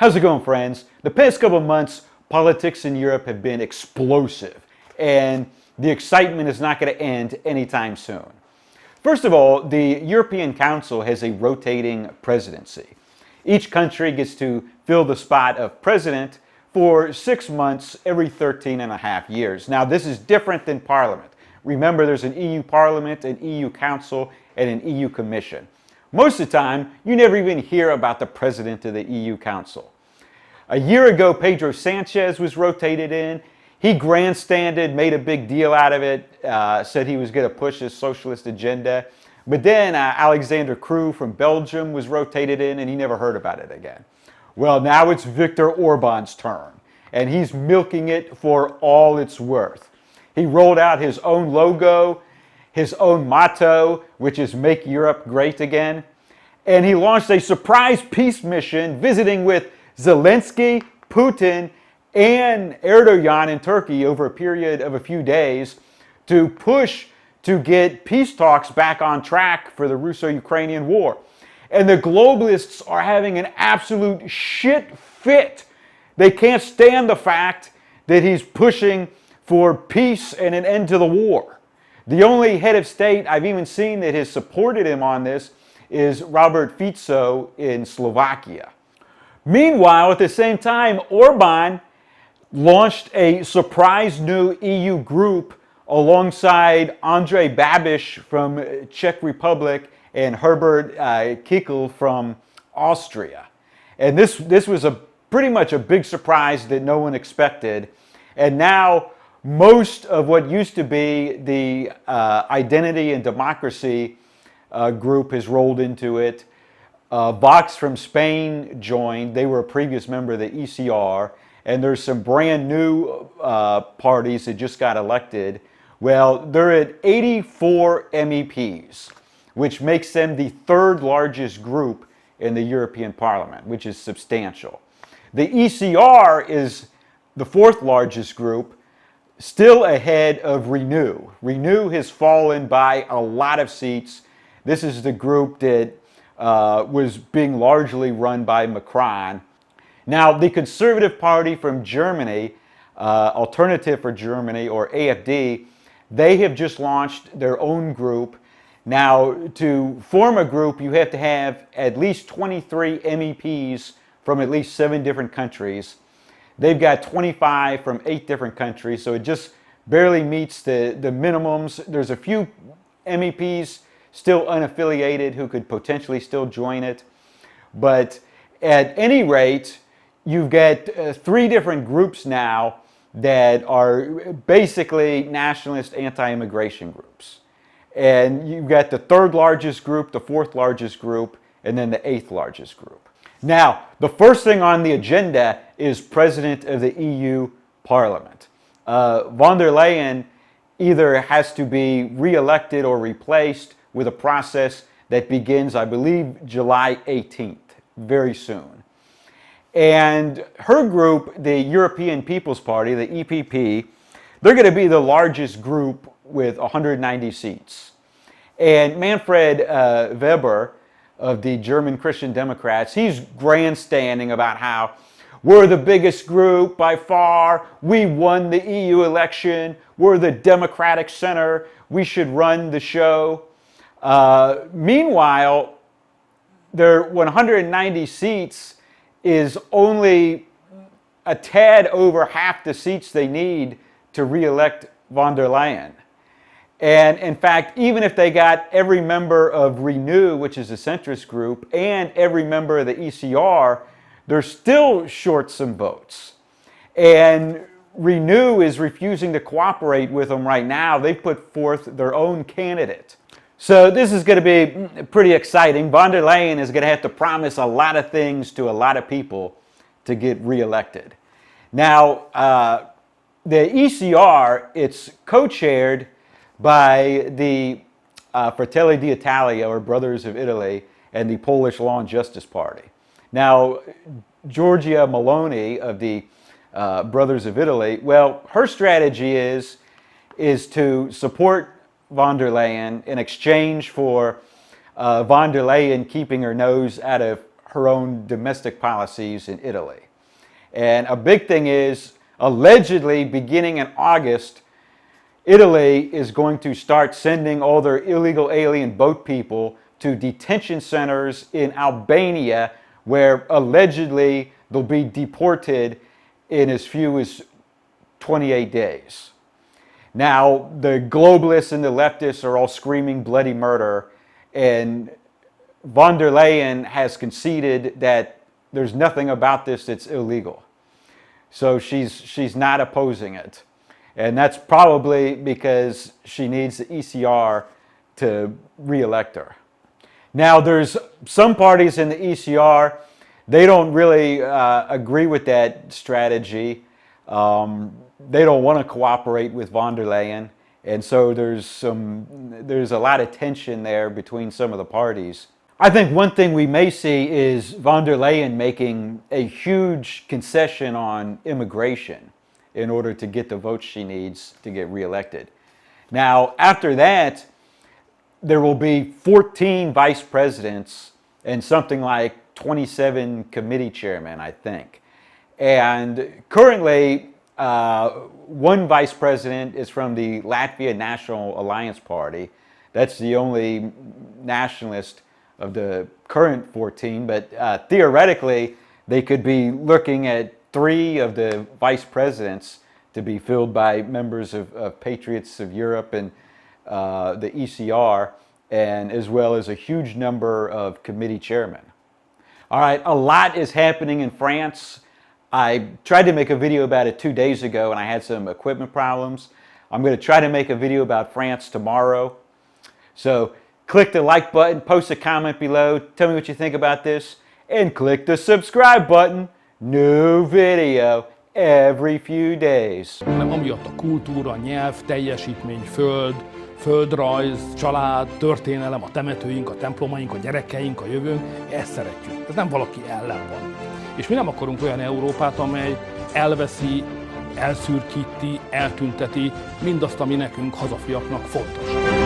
How's it going, friends? The past couple of months, politics in Europe have been explosive, and the excitement is not going to end anytime soon. First of all, the European Council has a rotating presidency. Each country gets to fill the spot of president for 6 months every 13 and a half years. Now, this is different than Parliament. Remember, there's an EU Parliament, an EU Council, and an EU Commission. Most of the time, you never even hear about the president of the EU Council. A year ago, Pedro Sanchez was rotated in. He grandstanded, made a big deal out of it, said he was going to push his socialist agenda. But then Alexander Croo from Belgium was rotated in, and he never heard about it again. Well, now it's Viktor Orbán's turn, and he's milking it for all it's worth. He rolled out his own logo, his own motto, which is "Make Europe Great Again." And he launched a surprise peace mission, visiting with Zelensky, Putin, and Erdogan in Turkey over a period of a few days to push to get peace talks back on track for the Russo-Ukrainian war. And the globalists are having an absolute shit fit. They can't stand the fact that he's pushing for peace and an end to the war. The only head of state I've even seen that has supported him on this is Robert Fico in Slovakia. Meanwhile, at the same time, Orbán launched a surprise new EU group alongside Andrej Babiš from Czech Republic and Herbert Kickl from Austria. And this was pretty much a big surprise that no one expected. And now most of what used to be the Identity and Democracy group has rolled into it. Vox from Spain joined. They were a previous member of the ECR. And there's some brand new parties that just got elected. Well, they're at 84 MEPs, which makes them the third largest group in the European Parliament, which is substantial. The ECR is the fourth largest group, still ahead of Renew. Renew has fallen by a lot of seats. This is the group that was being largely run by Macron. Now, the Conservative Party from Germany, Alternative for Germany, or AfD, they have just launched their own group. Now, to form a group, you have to have at least 23 MEPs from at least 7 different countries. They've got 25 from 8 different countries, so it just barely meets the minimums. There's a few MEPs still unaffiliated who could potentially still join it. But at any rate, you've got 3 different groups now that are basically nationalist anti-immigration groups. And you've got the third largest group, the fourth largest group, and then the 8th largest group. Now, the first thing on the agenda is President of the EU Parliament. Von der Leyen either has to be re-elected or replaced with a process that begins, I believe, July 18th, very soon. And her group, the European People's Party, the EPP, they're going to be the largest group with 190 seats. And Manfred Weber of the German Christian Democrats, he's grandstanding about how we're the biggest group by far, we won the EU election, we're the democratic center, we should run the show. Meanwhile, their 190 seats is only a tad over half the seats they need to re-elect von der Leyen. And in fact, even if they got every member of Renew, which is a centrist group, and every member of the ECR, they're still short some votes. And Renew is refusing to cooperate with them right now. They put forth their own candidate. So this is going to be pretty exciting. Von der Leyen is going to have to promise a lot of things to a lot of people to get reelected. Now, the ECR, it's co-chaired by the Fratelli d'Italia, or Brothers of Italy, and the Polish Law and Justice Party. Now, Giorgia Meloni of the Brothers of Italy, well, her strategy is to support von der Leyen in exchange for von der Leyen keeping her nose out of her own domestic policies in Italy. And a big thing is, allegedly, beginning in August, Italy is going to start sending all their illegal alien boat people to detention centers in Albania, where allegedly they'll be deported in as few as 28 days. Now, the globalists and the leftists are all screaming bloody murder, and von der Leyen has conceded that there's nothing about this that's illegal. So she's not opposing it. And that's probably because she needs the ECR to re-elect her. Now, there's some parties in the ECR, they don't really agree with that strategy. They don't want to cooperate with von der Leyen. And so there's a lot of tension there between some of the parties. I think one thing we may see is von der Leyen making a huge concession on immigration in order to get the votes she needs to get reelected. Now, after that, there will be 14 vice presidents and something like 27 committee chairmen, I think. And currently, one vice president is from the Latvia National Alliance Party. That's the only nationalist of the current 14, but theoretically, they could be looking at 3 of the vice presidents to be filled by members of Patriots of Europe and the ECR, and as well as a huge number of committee chairmen. All right, a lot is happening in France. I tried to make a video about it 2 days ago, and I had some equipment problems. I'm going to try to make a video about France tomorrow. So click the like button, post a comment below, tell me what you think about this, and click the subscribe button. New video every few days. Nem amiatt a kultúra, nyelv, teljesítmény, földrajz, család, történelem, a temetőink, a templomaink, a gyerekeink, a jövőnk, ezt szeretjük. Ez nem valaki ellen van. És mi nem akarunk olyan Európát, amely elveszi, elszürkíti, eltünteti mindazt, ami nekünk, hazafiaknak fontos.